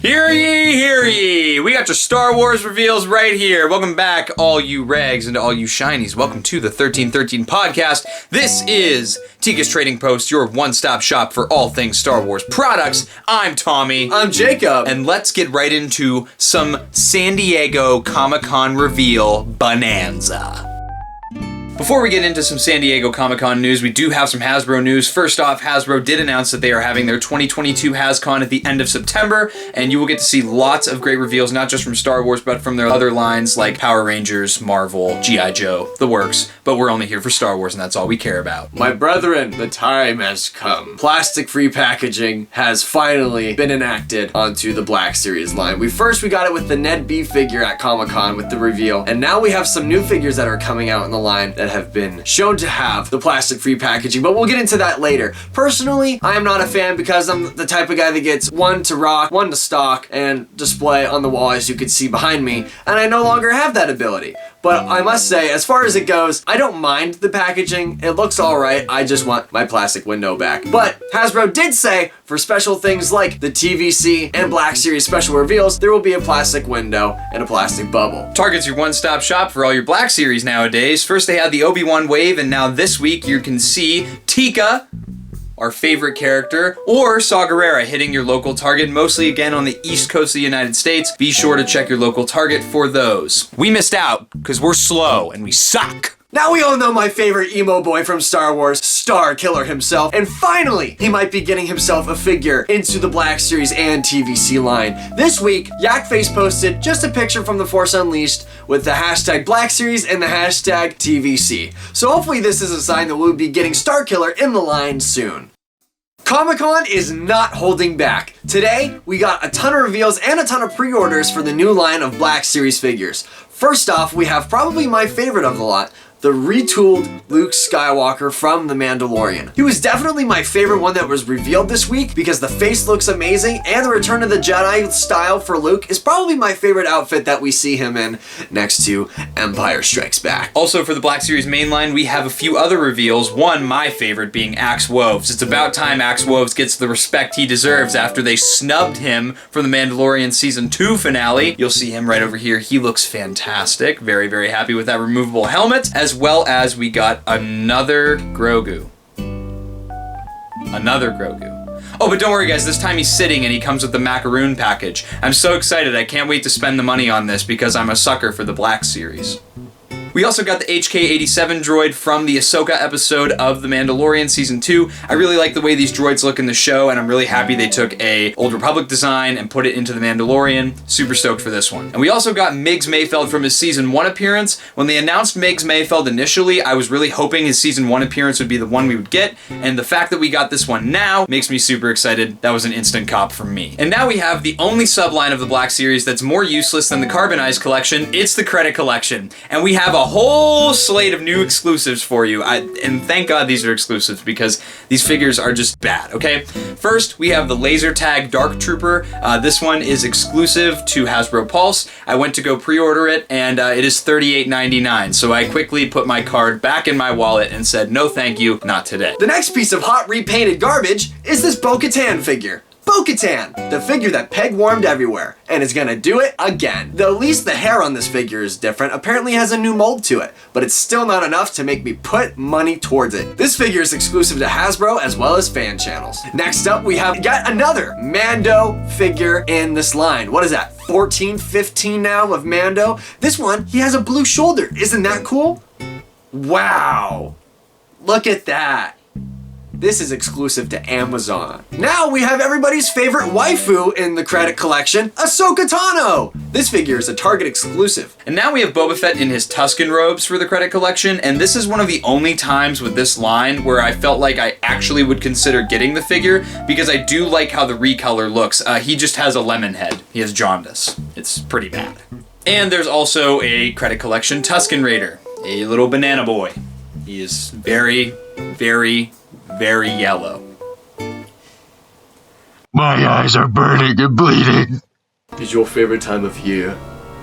Hear ye, hear ye! We got your Star Wars reveals right here. Welcome back, all you regs and all you shinies. Welcome to the 1313 podcast. This is Teekas Trading Post, your one-stop shop for all things Star Wars products. I'm Tommy. I'm Jacob. And let's get right into some San Diego Comic-Con reveal bonanza. Before we get into some San Diego Comic-Con news, we do have some Hasbro news. First off, Hasbro did announce that they are having their 2022 HasCon at the end of September, and you will get to see lots of great reveals, not just from Star Wars, but from their other lines like Power Rangers, Marvel, G.I. Joe, the works. But we're only here for Star Wars, and that's all we care about. My brethren, the time has come. Plastic-free packaging has finally been enacted onto the Black Series line. We got it with the Ned B figure at Comic-Con with the reveal, and now we have some new figures that are coming out in the line that have been shown to have the plastic-free packaging, but we'll get into that later. Personally, I am not a fan because I'm the type of guy that gets one to rock, one to stock, and display on the wall, as you can see behind me, and I no longer have that ability. But I must say, as far as it goes, I don't mind the packaging. It looks alright, I just want my plastic window back. But Hasbro did say, for special things like the TVC and Black Series special reveals, there will be a plastic window and a plastic bubble. Target's your one-stop shop for all your Black Series nowadays. First they had the Obi-Wan wave, and now this week you can see Teekas, our favorite character, or Saw Gerrera hitting your local Target, mostly again on the East Coast of the United States. Be sure to check your local Target for those. We missed out because we're slow and we suck. Now we all know my favorite emo boy from Star Wars, Star Killer himself, and finally, he might be getting himself a figure into the Black Series and TVC line. This week, Yakface posted just a picture from The Force Unleashed with the hashtag Black Series and the hashtag TVC. So hopefully this is a sign that we'll be getting Star Killer in the line soon. Comic-Con is not holding back. Today, we got a ton of reveals and a ton of pre-orders for the new line of Black Series figures. First off, we have probably my favorite of the lot, the retooled Luke Skywalker from The Mandalorian. He was definitely my favorite one that was revealed this week because the face looks amazing and the Return of the Jedi style for Luke is probably my favorite outfit that we see him in next to Empire Strikes Back. Also for the Black Series mainline, we have a few other reveals, one my favorite being Axe Woves. It's about time Axe Woves gets the respect he deserves after they snubbed him from The Mandalorian Season 2 finale. You'll see him right over here. He looks fantastic. Very, very happy with that removable helmet, as well as we got another Grogu. Oh, but don't worry guys, this time he's sitting and he comes with the macaroon package. I'm so excited, I can't wait to spend the money on this because I'm a sucker for the Black Series. We also got the HK-87 droid from the Ahsoka episode of The Mandalorian Season 2. I really like the way these droids look in the show, and I'm really happy they took a Old Republic design and put it into The Mandalorian. Super stoked for this one. And we also got Miggs Mayfeld from his Season 1 appearance. When they announced Miggs Mayfeld initially, I was really hoping his Season 1 appearance would be the one we would get, and the fact that we got this one now makes me super excited. That was an instant cop from me. And now we have the only subline of the Black Series that's more useless than the Carbonized collection. It's the Credit Collection. And we have a whole slate of new exclusives for you. And thank God these are exclusives because these figures are just bad, okay? First, we have the Laser Tag Dark Trooper. This one is exclusive to Hasbro Pulse. I went to go pre-order it and it is $38.99. So I quickly put my card back in my wallet and said, no thank you, not today. The next piece of hot repainted garbage is this Bo-Katan figure. Bo-Katan, the figure that peg-warmed everywhere, and is gonna do it again. Though at least the hair on this figure is different, apparently has a new mold to it, but it's still not enough to make me put money towards it. This figure is exclusive to Hasbro as well as fan channels. Next up, we have yet another Mando figure in this line. What is that, 14, 15 now of Mando? This one, he has a blue shoulder. Isn't that cool? Wow, look at that. This is exclusive to Amazon. Now we have everybody's favorite waifu in the Credit Collection, Ahsoka Tano. This figure is a Target exclusive. And now we have Boba Fett in his Tusken robes for the Credit Collection, and this is one of the only times with this line where I felt like I actually would consider getting the figure because I do like how the recolor looks. He just has a lemon head. He has jaundice. It's pretty bad. And there's also a Credit Collection Tusken Raider, a little banana boy. He is very, very, very yellow. My eyes are burning and bleeding. Is your favorite time of year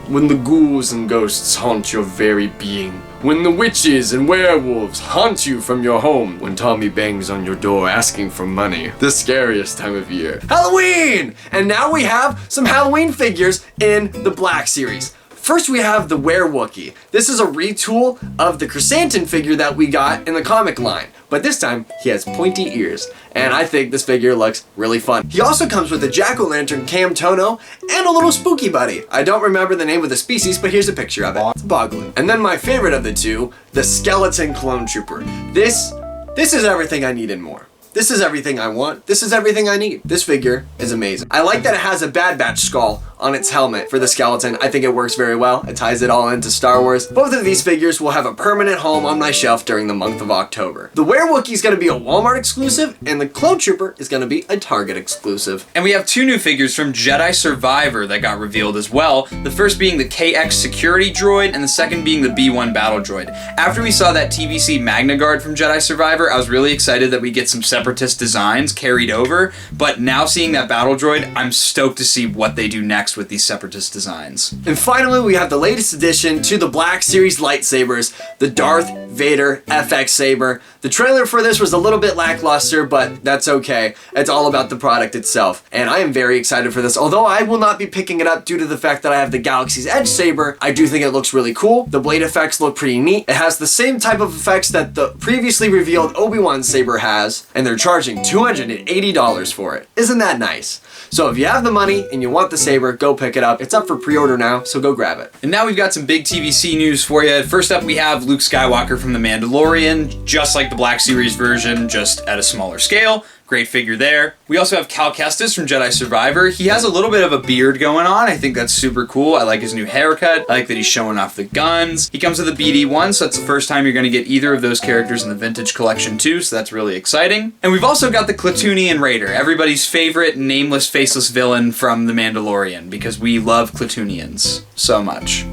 When the ghouls and ghosts haunt your very being. When the witches and werewolves haunt you from your home. When Tommy bangs on your door asking for money. The scariest time of year. Halloween! And now we have some Halloween figures in the Black Series. First we have the Werewookie. This is a retool of the Chrysanthemum figure that we got in the comic line. But this time, he has pointy ears. And I think this figure looks really fun. He also comes with a jack-o'-lantern Cam Tono and a little spooky buddy. I don't remember the name of the species, but here's a picture of it. It's a boglin. And then my favorite of the two, the Skeleton Clone Trooper. This is everything I need and more. This is everything I want. This is everything I need. This figure is amazing. I like that it has a Bad Batch skull on its helmet for the skeleton. I think it works very well. It ties it all into Star Wars. Both of these figures will have a permanent home on my shelf during the month of October. The Werewookie is going to be a Walmart exclusive, and the Clone Trooper is going to be a Target exclusive. And we have two new figures from Jedi Survivor that got revealed as well. The first being the KX security droid, and the second being the B1 battle droid. After we saw that TVC Magna Guard from Jedi Survivor, I was really excited that we get some Separatist designs carried over, but now seeing that battle droid, I'm stoked to see what they do next with these Separatist designs. And finally, we have the latest addition to the Black Series lightsabers, the Darth Vader FX Saber. The trailer for this was a little bit lackluster, but that's okay. It's all about the product itself. And I am very excited for this. Although I will not be picking it up due to the fact that I have the Galaxy's Edge Saber, I do think it looks really cool. The blade effects look pretty neat. It has the same type of effects that the previously revealed Obi-Wan Saber has, and they're charging $280 for it. Isn't that nice? So if you have the money and you want the saber, go pick it up. It's up for pre-order now, so go grab it. And now we've got some big TVC news for you. First up, we have Luke Skywalker from The Mandalorian, just like the Black Series version, just at a smaller scale. Great figure there. We also have Cal Kestis from Jedi Survivor. He has a little bit of a beard going on. I think that's super cool. I like his new haircut. I like that he's showing off the guns. He comes with a BD1, so that's the first time you're going to get either of those characters in the Vintage Collection too, so that's really exciting. And we've also got the Klatooinian Raider, everybody's favorite nameless, faceless villain from The Mandalorian, because we love Klatoonians so much.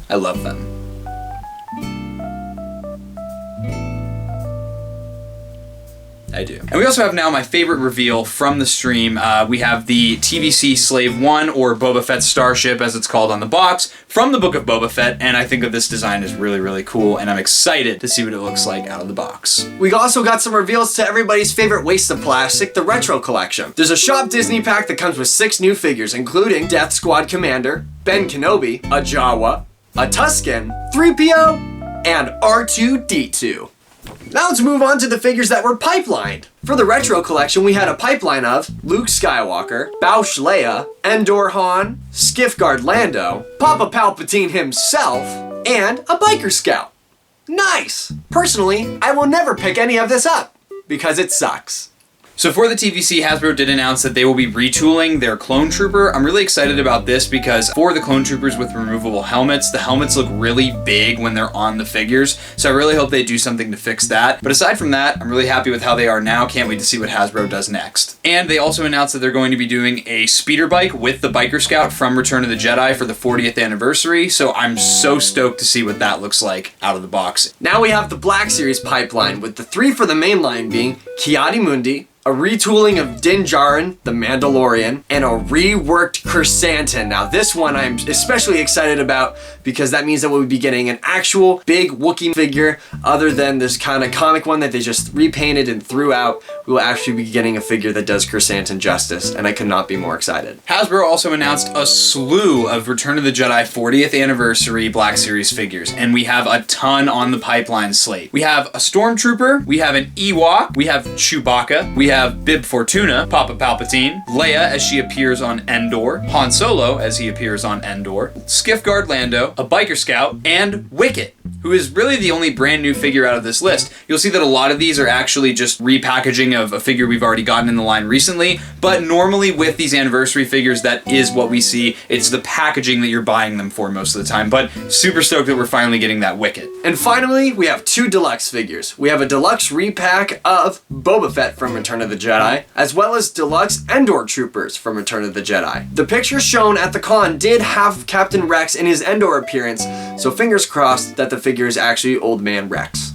I love them. I do. And we also have now my favorite reveal from the stream. We have the TVC Slave 1, or Boba Fett's Starship as it's called on the box, from the Book of Boba Fett, and I think that this design is really, really cool, and I'm excited to see what it looks like out of the box. We also got some reveals to everybody's favorite waste of plastic, the Retro Collection. There's a Shop Disney pack that comes with 6 new figures, including Death Squad Commander, Ben Kenobi, a Jawa, a Tusken, 3PO, and R2-D2. Now let's move on to the figures that were pipelined. For the Retro Collection, we had a pipeline of Luke Skywalker, Bausch Leia, Endor Han, Skiffguard Lando, Papa Palpatine himself, and a Biker Scout. Nice! Personally, I will never pick any of this up, because it sucks. So for the TVC, Hasbro did announce that they will be retooling their Clone Trooper. I'm really excited about this because for the Clone Troopers with removable helmets, the helmets look really big when they're on the figures. So I really hope they do something to fix that. But aside from that, I'm really happy with how they are now. Can't wait to see what Hasbro does next. And they also announced that they're going to be doing a speeder bike with the Biker Scout from Return of the Jedi for the 40th anniversary. So I'm so stoked to see what that looks like out of the box. Now we have the Black Series pipeline, with the 3 for the main line being Ki-Adi-Mundi, a retooling of Din Djarin, the Mandalorian, and a reworked Chrysanthemum. Now this one I'm especially excited about because that means that we'll be getting an actual big Wookiee figure other than this kind of comic one that they just repainted and threw out. We will actually be getting a figure that does Chrysanthemum justice, and I could not be more excited. Hasbro also announced a slew of Return of the Jedi 40th anniversary Black Series figures, and we have a ton on the pipeline slate. We have a Stormtrooper, we have an Ewok, we have Chewbacca, we have Bib Fortuna, Papa Palpatine, Leia as she appears on Endor, Han Solo as he appears on Endor, Skiffguard Lando, a Biker Scout, and Wicket, who is really the only brand new figure out of this list. You'll see that a lot of these are actually just repackaging of a figure we've already gotten in the line recently, but normally with these anniversary figures, that is what we see. It's the packaging that you're buying them for most of the time, but super stoked that we're finally getting that Wicket. And finally, we have 2 deluxe figures. We have a deluxe repack of Boba Fett from Return of the Jedi, as well as deluxe Endor Troopers from Return of the Jedi. The picture shown at the con did have Captain Rex in his Endor appearance, so fingers crossed that the figure is actually Old Man Rex.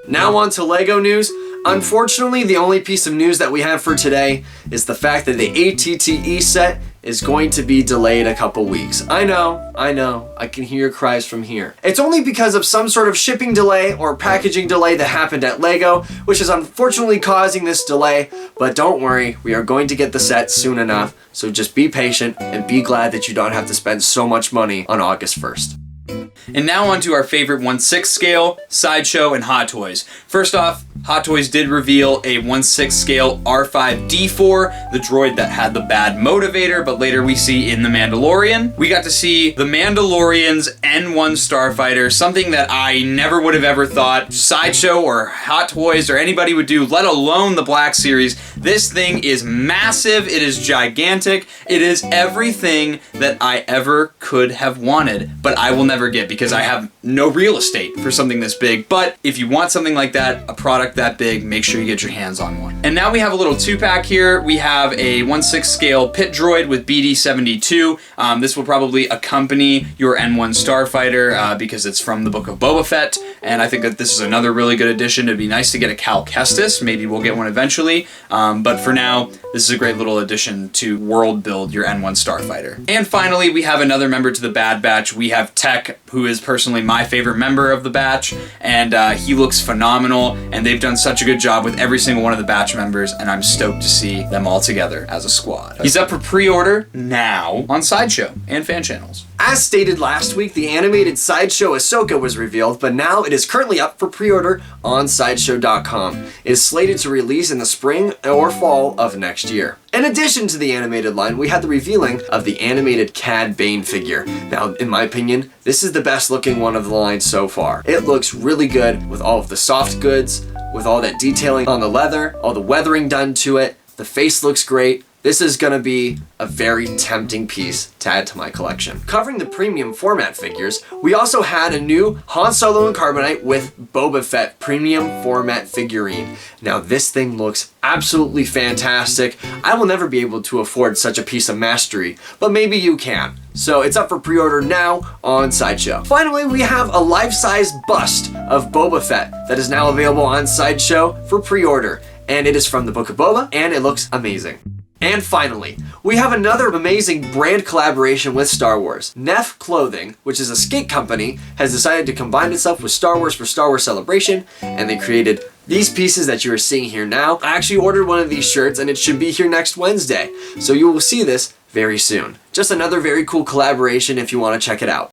Now on to LEGO news. Unfortunately, the only piece of news that we have for today is the fact that the ATTE set is going to be delayed a couple weeks. I know, I can hear your cries from here. It's only because of some sort of shipping delay or packaging delay that happened at LEGO, which is unfortunately causing this delay, but don't worry, we are going to get the set soon enough, so just be patient and be glad that you don't have to spend so much money on August 1st. And now on to our favorite 1/6 scale, Sideshow and Hot Toys. First off, Hot Toys did reveal a 1/6 scale R5-D4, the droid that had the bad motivator, but later we see in The Mandalorian. We got to see the Mandalorian's N1 Starfighter, something that I never would have ever thought Sideshow or Hot Toys or anybody would do, let alone the Black Series. This thing is massive, it is gigantic, it is everything that I ever could have wanted, but I will never get because I have no real estate for something this big. But if you want something like that, a product that big, make sure you get your hands on one. And now we have a little 2-pack here. We have a 1/6 scale pit droid with BD-72. This will probably accompany your N1 Starfighter because it's from the Book of Boba Fett, and I think that this is another really good addition. It'd be nice to get a Cal Kestis. Maybe we'll get one eventually, but for now, this is a great little addition to world build your N1 Starfighter. And finally, we have another member to the Bad Batch. We have Tech, who is personally my favorite member of the Batch, and he looks phenomenal, and they've done such a good job with every single one of the Batch members, and I'm stoked to see them all together as a squad. He's up for pre-order now on Sideshow and fan channels. As stated last week, the animated Sideshow Ahsoka was revealed, but now it is currently up for pre-order on Sideshow.com. It is slated to release in the spring or fall of next year. In addition to the animated line, we had the revealing of the animated Cad Bane figure. Now, in my opinion, this is the best looking one of the line so far. It looks really good with all of the soft goods, with all that detailing on the leather, all the weathering done to it. The face looks great. This is gonna be a very tempting piece to add to my collection. Covering the premium format figures, we also had a new Han Solo and Carbonite with Boba Fett premium format figurine. Now this thing looks absolutely fantastic. I will never be able to afford such a piece of mastery, but maybe you can. So it's up for pre-order now on Sideshow. Finally, we have a life-size bust of Boba Fett that is now available on Sideshow for pre-order. And it is from the Book of Boba, and it looks amazing. And finally, we have another amazing brand collaboration with Star Wars. Neff Clothing, which is a skate company, has decided to combine itself with Star Wars for Star Wars Celebration, and they created these pieces that you are seeing here now. I actually ordered one of these shirts, and it should be here next Wednesday, so you will see this very soon. Just another very cool collaboration if you want to check it out.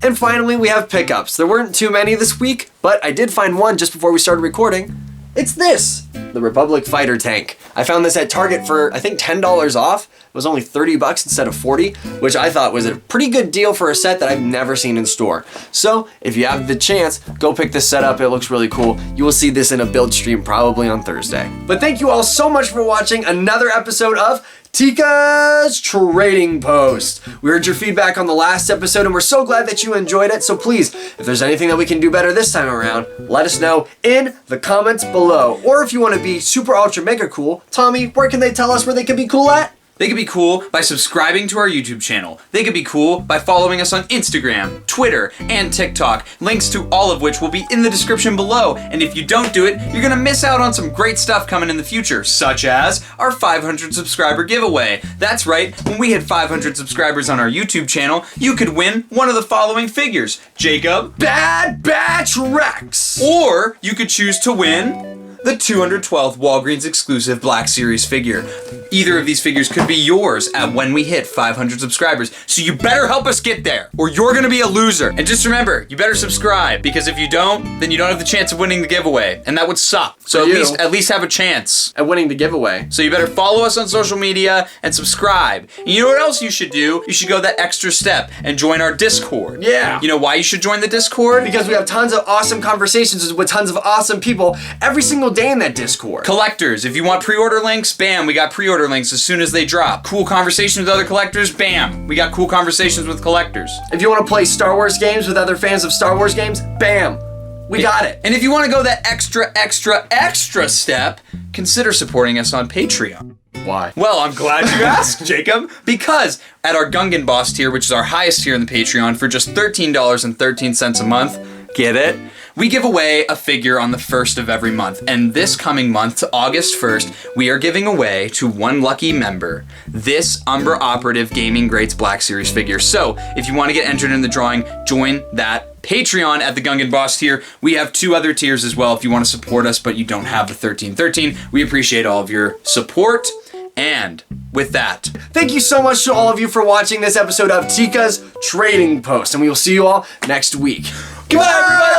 And finally, we have pickups. There weren't too many this week, but I did find one just before we started recording. It's this, the Republic Fighter Tank. I found this at Target for, I think, $10 off. It was only 30 bucks instead of 40, which I thought was a pretty good deal for a set that I've never seen in store. So if you have the chance, go pick this set up. It looks really cool. You will see this in a build stream probably on Thursday. But thank you all so much for watching another episode of Teekas Trading Post. We heard your feedback on the last episode and we're so glad that you enjoyed it. So please, if there's anything that we can do better this time around, let us know in the comments below. Or if you want to be super ultra mega cool, Tommy, where can they tell us where they can be cool at? They could be cool by subscribing to our YouTube channel. They could be cool by following us on Instagram, Twitter, and TikTok, links to all of which will be in the description below. And if you don't do it, you're gonna miss out on some great stuff coming in the future, such as our 500 subscriber giveaway. That's right, when we hit 500 subscribers on our YouTube channel, you could win one of the following figures. Jacob, Bad Batch Rex! or you could choose to win the 212th Walgreens exclusive Black Series figure. Either of these figures could be yours at when we hit 500 subscribers. So you better help us get there, or you're gonna be a loser. And just remember, you better subscribe, because if you don't, then you don't have the chance of winning the giveaway, and that would suck. So at least have a chance at winning the giveaway. So you better follow us on social media and subscribe. And you know what else you should do? You should go that extra step and join our Discord. Yeah. You know why you should join the Discord? Because we have tons of awesome conversations with tons of awesome people every single day in that Discord. Collectors, if you want pre-order links, bam, we got pre-order links as soon as they drop. Cool conversations with other collectors, bam, we got cool conversations with collectors. If you want to play Star Wars games with other fans of Star Wars games, bam, we got it. And if you want to go that extra step, consider supporting us on Patreon. Why? Well, I'm glad you asked, Jacob, because at our Gungan Boss tier, which is our highest tier in the Patreon, for just $13.13 a month, get it? We give away a figure on the 1st of every month, and this coming month, to August 1st, we are giving away to one lucky member this Umbra Operative Gaming Greats Black Series figure. So, if you want to get entered in the drawing, join that Patreon at the Gungan Boss tier. We have 2 other tiers as well if you want to support us, but you don't have the 1313. We appreciate all of your support. And with that, thank you so much to all of you for watching this episode of Teekas Trading Post, and we will see you all next week. Goodbye, everybody!